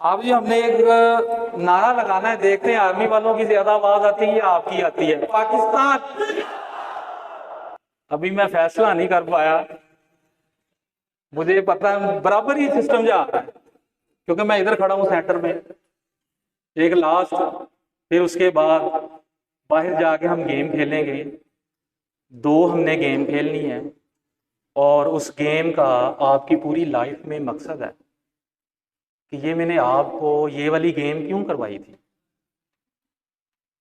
अब जी हमने एक नारा लगाना है, देखते हैं आर्मी वालों की ज्यादा आवाज आती है या आपकी आती है। पाकिस्तान। अभी मैं फैसला नहीं कर पाया, मुझे पता है बराबर ही सिस्टम जा रहा है क्योंकि मैं इधर खड़ा हूं सेंटर में। एक लास्ट, फिर उसके बाद बाहर जाके हम गेम खेलेंगे। 2 हमने गेम खेलनी है और उस गेम का आपकी पूरी लाइफ में मकसद है कि ये मैंने आपको ये वाली गेम क्यों करवाई थी,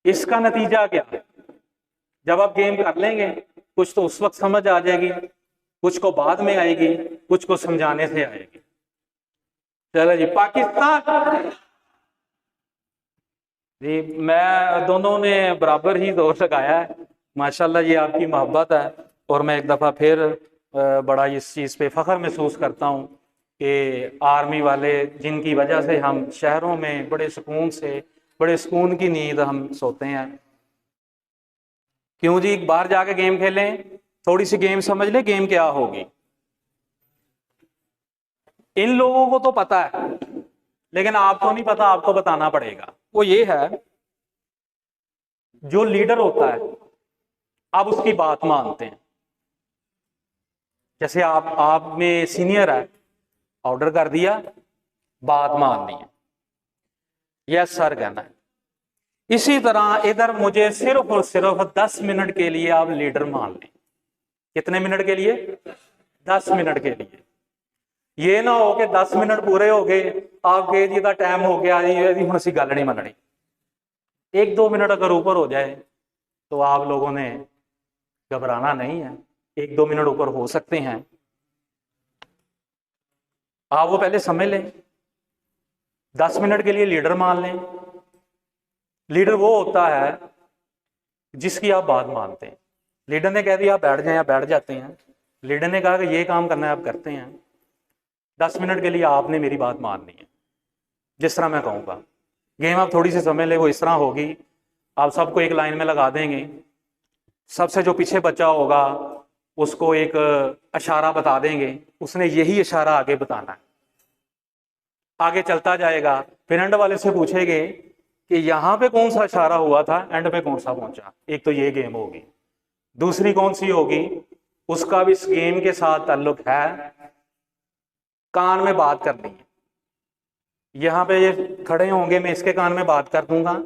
इसका नतीजा क्या है। जब आप गेम कर लेंगे कुछ तो उस वक्त समझ आ जाएगी, कुछ को बाद में आएगी, कुछ को समझाने से आएगी। चलो जी, पाकिस्तान जी। मैं दोनों ने बराबर ही जोर लगाया है, माशाल्लाह ये आपकी मोहब्बत है। और मैं एक दफ़ा फिर बड़ा इस चीज़ पे फ़ख्र महसूस करता हूँ कि आर्मी वाले जिनकी वजह से हम शहरों में बड़े सुकून की नींद हम सोते हैं। क्यों जी, बाहर जाके गेम खेलें, थोड़ी सी गेम समझ ले गेम क्या होगी। इन लोगों को तो पता है लेकिन आपको नहीं पता, आपको बताना पड़ेगा। वो ये है, जो लीडर होता है आप उसकी बात मानते हैं। जैसे आप में सीनियर है, ऑर्डर कर दिया, बात माननी है, यस सर कहना है। इसी तरह इधर मुझे सिर्फ और सिर्फ 10 मिनट के लिए आप लीडर मान लें। कितने मिनट के लिए? 10 मिनट के लिए। ये ना हो कि 10 मिनट पूरे हो गए, आप कहे जी का टाइम हो गया जी, हम असी गल नहीं मननी। 1-2 मिनट अगर ऊपर हो जाए तो आप लोगों ने घबराना नहीं है। 1-2 मिनट ऊपर हो सकते हैं, आप वो पहले समझ लें। 10 मिनट के लिए लीडर मान लें। लीडर वो होता है जिसकी आप बात मानते हैं। लीडर ने कह दिया आप बैठ जाएं, आप बैठ जाते हैं। लीडर ने कहा कि ये काम करना है, आप करते हैं। 10 मिनट के लिए आपने मेरी बात माननी है, जिस तरह मैं कहूँगा। गेम आप थोड़ी सी समझ ले, वो इस तरह होगी, आप सबको एक लाइन में लगा देंगे, सबसे जो पीछे बच्चा होगा उसको एक इशारा बता देंगे, उसने यही इशारा आगे बताना है, आगे चलता जाएगा। फिर एंड वाले से पूछेंगे कि यहाँ पे कौन सा इशारा हुआ था, एंड पे कौन सा पहुंचा। एक तो ये गेम होगी। दूसरी कौन सी होगी, उसका भी इस गेम के साथ ताल्लुक है, कान में बात करनी है। यहाँ पे ये खड़े होंगे, मैं इसके कान में बात कर दूंगा,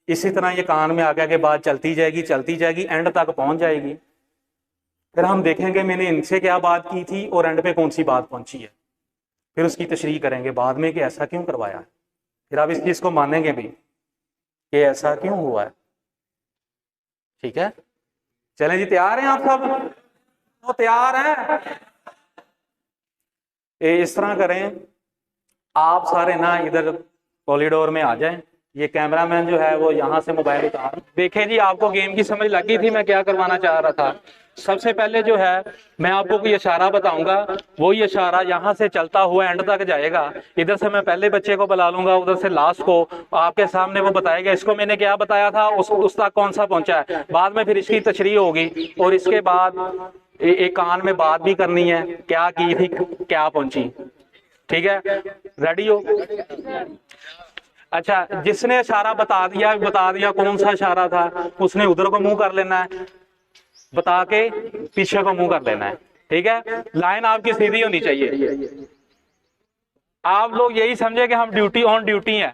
इसी तरह ये कान में आगे आगे बात चलती जाएगी, एंड तक पहुंच जाएगी। फिर हम देखेंगे मैंने इनसे क्या बात की थी और एंड पे कौन सी बात पहुंची है। फिर उसकी तशरीह करेंगे बाद में कि ऐसा क्यों करवाया है। फिर आप इस चीज को मानेंगे भी कि ऐसा क्यों हुआ है। ठीक है, चलें जी, तैयार हैं आप सब? तो तैयार हैं? इस तरह करें, आप सारे ना इधर कॉरिडोर में आ जाएं। ये कैमरामैन जो है वो यहाँ से मोबाइल उतार। देखें जी, आपको गेम की समझ लगी थी मैं क्या करवाना चाह रहा था। सबसे पहले जो है मैं आपको कोई इशारा बताऊंगा, वो ये इशारा यहाँ से चलता हुआ एंड तक जाएगा। इधर से मैं पहले बच्चे को बुला लूंगा, उधर से लास्ट को, आपके सामने वो बताएगा इसको मैंने क्या बताया था, उस तक कौन सा पहुंचा है। बाद में फिर इसकी तशरीह होगी और इसके बाद एक कान में बात भी करनी है, क्या की थी, क्या पहुंची। ठीक है, रेडी हो? अच्छा, जिसने इशारा बता दिया कौन सा इशारा था, उसने उधर को मुंह कर लेना है, बता के पीछे को मुंह कर लेना है। ठीक है, लाइन आपकी सीधी होनी चाहिए। आप लोग यही समझे कि हम ऑन ड्यूटी हैं।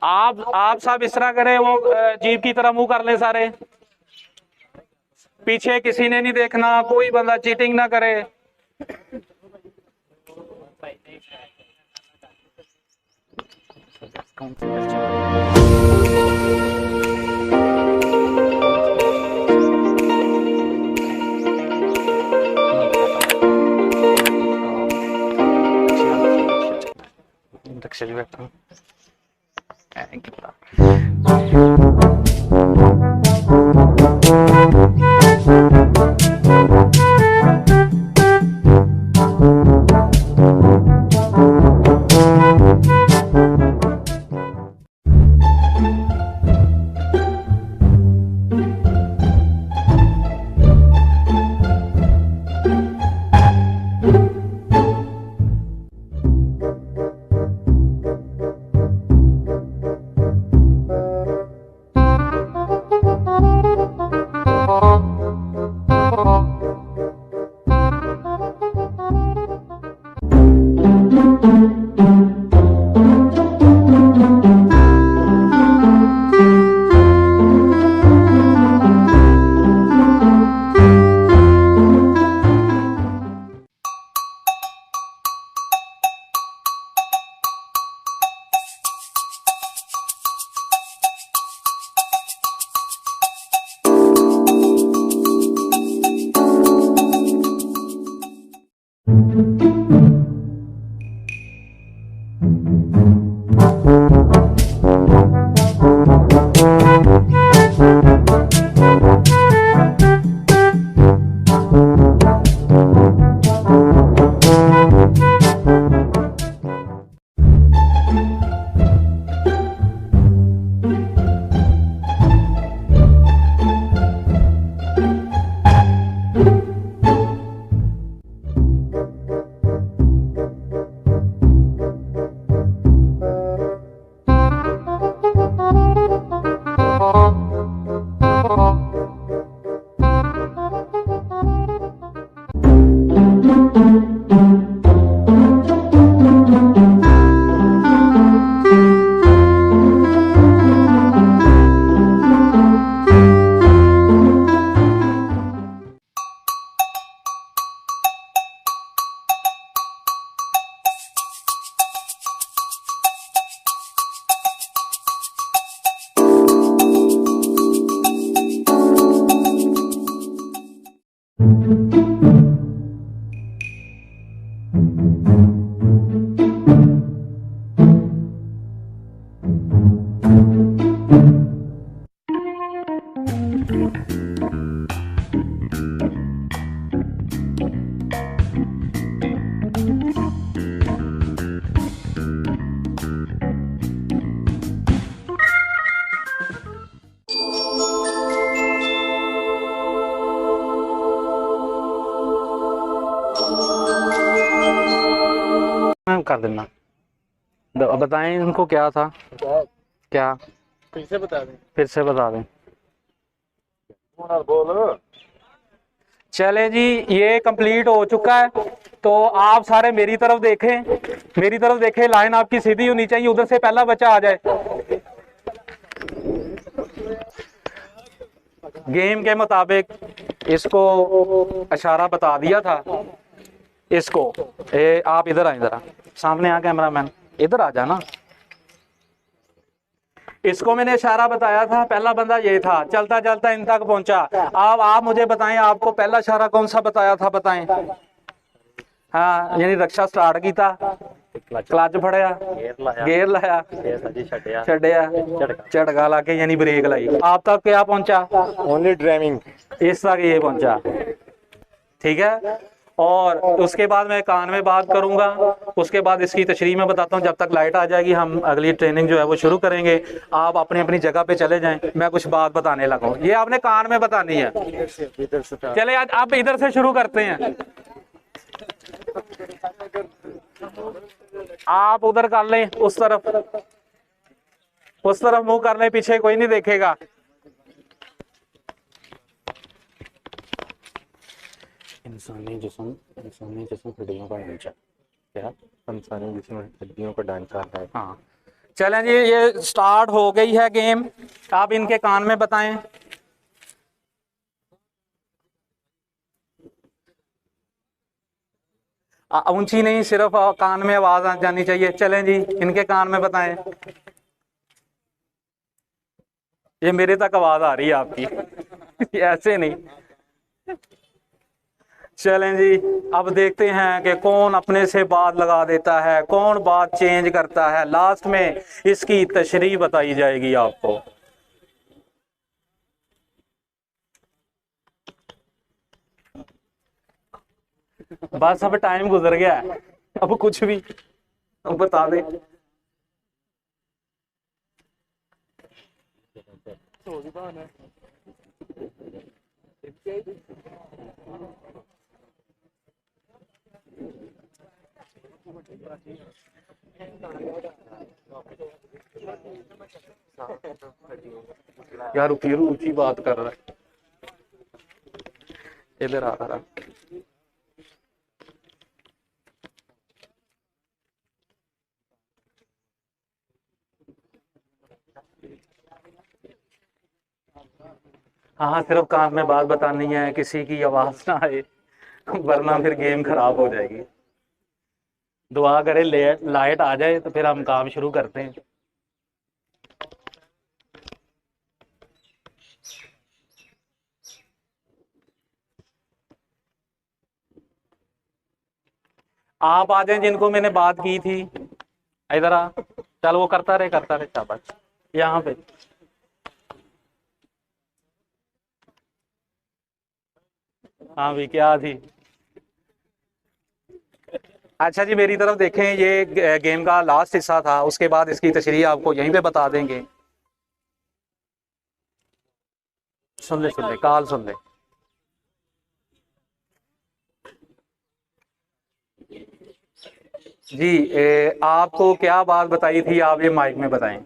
आप सब इस तरह करें, वो जीप की तरह मुंह कर ले सारे, पीछे किसी ने नहीं देखना, कोई बंदा चीटिंग ना करे। कर देना। बताएं इनको क्या था, क्या फिर से बता दें। फिर से बता दें। बोल। चले जी, ये कंप्लीट हो चुका है। तो आप सारे मेरी तरफ देखें, मेरी तरफ देखें, लाइन आपकी सीधी होनी चाहिए, उधर से पहला बच्चा आ जाए। गेम के मुताबिक इसको इशारा बता दिया था। इसको आप इधर आए, जरा सामने आ कैमरामैन, इधर आ जाना। इसको मैंने इशारा बताया था, पहला बंदा ये था, चलता चलता इन तक पहुंचा। अब आप मुझे बताएं, आपको पहला इशारा कौन सा बताया था, बताएं। हाँ, यानी रक्षा स्टार्ट किया, क्लच फड़िया, गेयर लाया, झटका ला के यानी ब्रेक लाई। आप तक क्या पहुंचा? ओनली ड्राइविंग, इस तक ये पहुंचा। ठीक है, और उसके बाद मैं कान में बात करूंगा, उसके बाद इसकी तशरीह में बताता हूँ। जब तक लाइट आ जाएगी हम अगली ट्रेनिंग जो है वो शुरू करेंगे। आप अपनी अपनी जगह पे चले जाएं, मैं कुछ बात बताने लगा हूँ, ये आपने कान में बतानी है। चले आज आप इधर से शुरू करते हैं। आप उधर कर लें, उस तरफ मुंह कर लें, पीछे कोई नहीं देखेगा। इंसानी जिस्म हड्डियों का ढांचा, क्या इंसानी जिस्म हड्डियों का ढांचा है। हाँ, चलें जी, ये स्टार्ट हो गई है गेम। आप इनके कान में बताएं। ऊंची नहीं, सिर्फ कान में आवाज आ जानी चाहिए। चलें जी, इनके कान में बताएं। ये मेरे तक आवाज आ रही है आपकी ऐसे नहीं। चलें जी, अब देखते हैं कि कौन अपने से बात लगा देता है, कौन बात चेंज करता है। लास्ट में इसकी तशरीह बताई जाएगी आपको। बस अब टाइम गुजर गया है, अब कुछ भी बता दे। यार फिर ऊंची बात कर रहा है, इधर आ रहा। हाँ, सिर्फ कान में बात बतानी है, किसी की आवाज़ ना आए, वरना फिर गेम खराब हो जाएगी। दुआ करें लाइट आ जाए तो फिर हम काम शुरू करते हैं। आप आ जाएं जिनको मैंने बात की थी, इधर आ। चल वो करता रहे शाबाश। यहाँ पे हाँ भी क्या थी। अच्छा जी, मेरी तरफ देखें, ये गेम का लास्ट हिस्सा था, उसके बाद इसकी तशरीह आपको यहीं पे बता देंगे। सुन ले काल सुन ले। जी आपको क्या बात बताई थी, आप ये माइक में बताएं।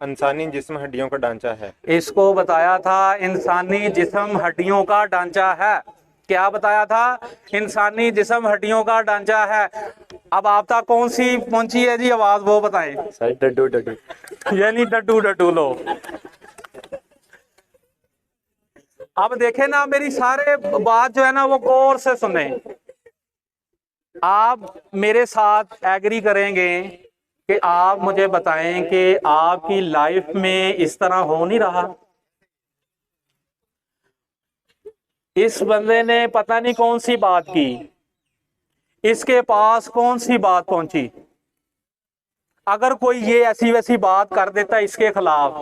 इंसानी जिस्म हड्डियों का ढांचा है। इसको बताया था इंसानी जिस्म हड्डियों का ढांचा है। क्या बताया था? इंसानी जिस्म हड्डियों का ढांचा है। अब आप तक कौन सी पहुंची है जी आवाज, वो बताएं। सर डड्डू डड्डू। यानी डड्डू डड्डू लो। अब देखे ना, मेरी सारे बात जो है ना वो गौर से सुने। आप मेरे साथ एग्री करेंगे कि आप मुझे बताएं कि आपकी लाइफ में इस तरह हो नहीं रहा। इस बंदे ने पता नहीं कौन सी बात की, इसके पास कौन सी बात पहुंची। अगर कोई ये ऐसी वैसी बात कर देता इसके खिलाफ,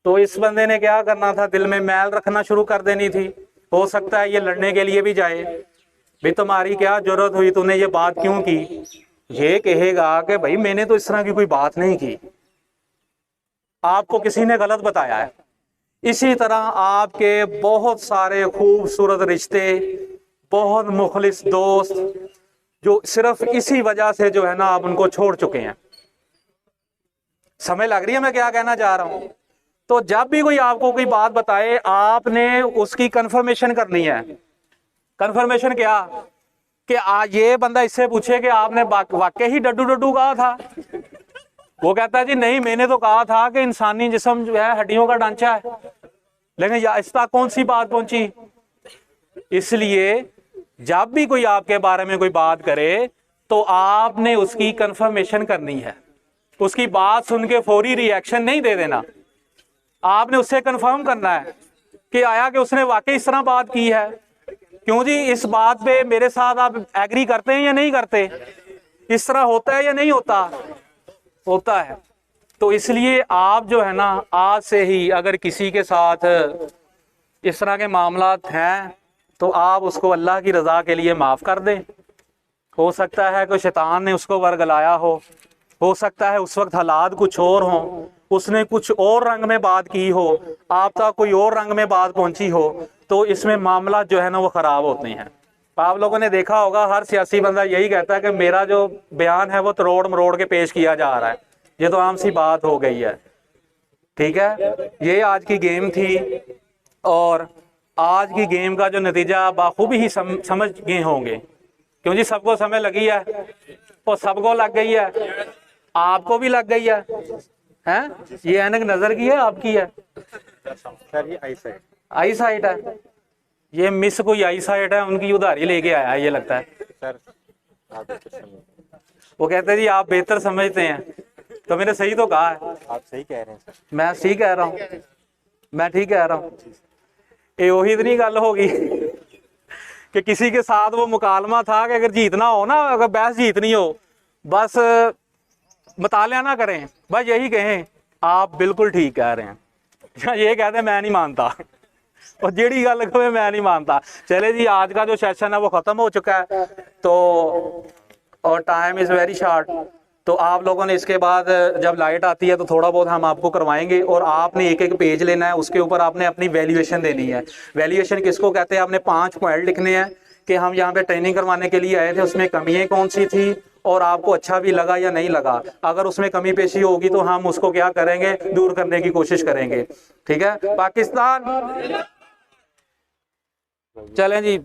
तो इस बंदे ने क्या करना था, दिल में मैल रखना शुरू कर देनी थी। हो सकता है ये लड़ने के लिए भी जाए, भी तुम्हारी क्या जरूरत हुई, तूने ये बात क्यों की। ये कहेगा कि भाई मैंने तो इस तरह की कोई बात नहीं की, आपको किसी ने गलत बताया है। इसी तरह आपके बहुत सारे खूबसूरत रिश्ते, बहुत मुखलिस दोस्त, जो सिर्फ इसी वजह से जो है ना आप उनको छोड़ चुके हैं। समझ लग रही है मैं क्या कहना चाह रहा हूं? तो जब भी कोई आपको कोई बात बताए, आपने उसकी कंफर्मेशन करनी है। कंफर्मेशन क्या? कि ये बंदा इससे पूछे कि आपने वाकई ही डड्डू डड्डू कहा था। वो कहता है जी नहीं, मैंने तो कहा था कि इंसानी जिस्म जो है हड्डियों का ढांचा है, लेकिन इस तक कौन सी बात पहुंची। इसलिए जब भी कोई आपके बारे में कोई बात करे तो आपने उसकी कंफर्मेशन करनी है। उसकी बात सुन के फौरी रिएक्शन नहीं दे देना। आपने उससे कंफर्म करना है कि आया कि उसने वाकई इस तरह बात की है। क्यों जी, इस बात पे मेरे साथ आप एग्री करते हैं या नहीं करते? इस तरह होता है या नहीं होता? होता है। तो इसलिए आप जो है ना, आज से ही अगर किसी के साथ इस तरह के मामलात हैं तो आप उसको अल्लाह की रजा के लिए माफ कर दें। हो सकता है कि शैतान ने उसको वर्गलाया हो सकता है उस वक्त हालात कुछ और हों, उसने कुछ और रंग में बात की हो, आप तक कोई और रंग में बात पहुंची हो, तो इसमें मामला जो है ना वो खराब होते हैं। आप लोगों ने देखा होगा, हर सियासी बंदा यही कहता है कि मेरा जो बयान है वो तरोड़ मरोड़ के पेश किया जा रहा है। ये तो आम सी बात हो गई है। ठीक है, ये आज की गेम थी, और आज की गेम का जो नतीजा बाखूबी ही समझ गए होंगे। क्यों जी, सबको समझ लगी है और सबको लग गई है, आपको भी लग गई है। हैं? ये ऐनक नजर की है आपकी है? सर ये आई साइड। आई साइट है। ये मिस कोई आई साइट है, उनकी उधारी लेके आया है ये लगता है। सर आप बेहतर समझते। वो कहते हैं जी आप बेहतर समझते हैं, तो मैंने सही तो कहा है। आप सही कह रहे हैं सर। मैं सही कह रहा हूँ, मैं ठीक कह रहा हूँ। ये वही इतनी गल होगी कि किसी के साथ वो मुकालमा था कि अगर जीतना हो ना, अगर बहस जीतनी हो, बस मुतालिया ना करें, बस यही कहें आप बिल्कुल ठीक कह रहे हैं, या ये कहते हैं मैं नहीं मानता, और जेड़ी गल कहे मैं नहीं मानता। चले जी, आज का जो सेशन है वो खत्म हो चुका है, तो और टाइम इज़ वेरी शॉर्ट। तो आप लोगों ने इसके बाद जब लाइट आती है तो थोड़ा बहुत हम आपको करवाएंगे, और आपने एक एक पेज लेना है, उसके ऊपर आपने अपनी वैल्यूएशन देनी है। वैल्यूएशन किसको कहते हैं? आपने 5 पॉइंट लिखने हैं कि हम यहाँ पे ट्रेनिंग करवाने के लिए आए थे, उसमें कमियाँ कौन सी थी और आपको अच्छा भी लगा या नहीं लगा। अगर उसमें कमी पेशी होगी तो हम उसको क्या करेंगे, दूर करने की कोशिश करेंगे। ठीक है, पाकिस्तान चलें जी।